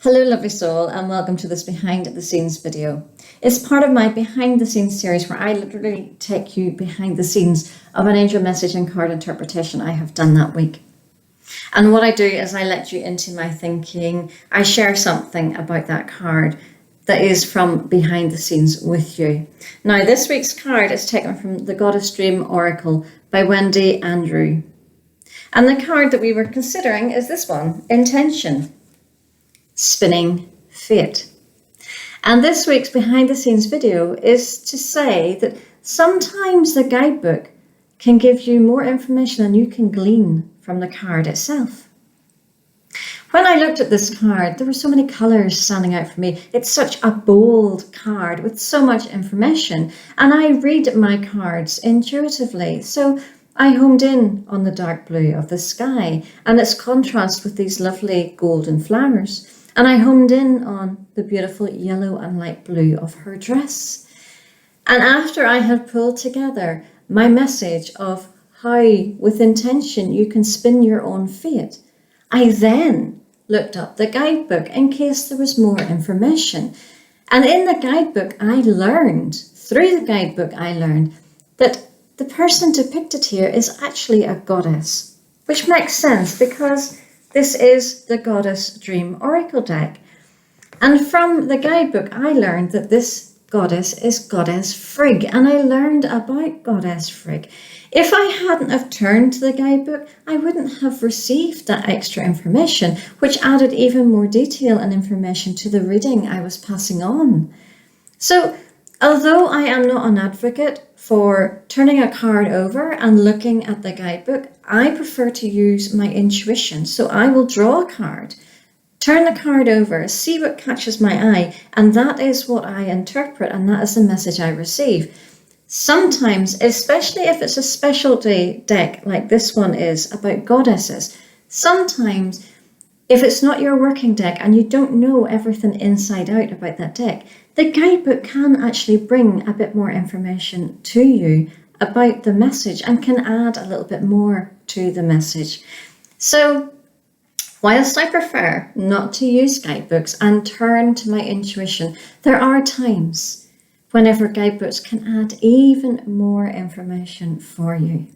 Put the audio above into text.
Hello lovely soul, and welcome to this behind the scenes video. It's part of my behind the scenes series where I literally take you behind the scenes of an angel message and card interpretation I have done that week. And what I do is I let you into my thinking. I share something about that card that is from behind the scenes with you. Now this week's card is taken from the Goddess Dream Oracle by Wendy Andrew. And the card that we were considering is this one, Intention. Spinning Fate. And this week's behind the scenes video is to say that sometimes the guidebook can give you more information than you can glean from the card itself. When I looked at this card, there were so many colours standing out for me. It's such a bold card with so much information, and I read my cards intuitively. So I homed in on the dark blue of the sky and its contrast with these lovely golden flowers. And I homed in on the beautiful yellow and light blue of her dress. And after I had pulled together my message of how with intention you can spin your own fate, I then looked up the guidebook in case there was more information. And in the guidebook through the guidebook I learned that the person depicted here is actually a goddess, which makes sense because this is the Goddess Dream Oracle deck. And from the guidebook, I learned that this goddess is Goddess Frigg, and I learned about Goddess Frigg. If I hadn't have turned to the guidebook, I wouldn't have received that extra information, which added even more detail and information to the reading I was passing on. So, although I am not an advocate for turning a card over and looking at the guidebook, I prefer to use my intuition. So I will draw a card, turn the card over, see what catches my eye, and that is what I interpret, and that is the message I receive. Sometimes, especially if it's a specialty deck like this one is about goddesses, sometimes if it's not your working deck and you don't know everything inside out about that deck, the guidebook can actually bring a bit more information to you about the message and can add a little bit more to the message. So, whilst I prefer not to use guidebooks and turn to my intuition, there are times whenever guidebooks can add even more information for you.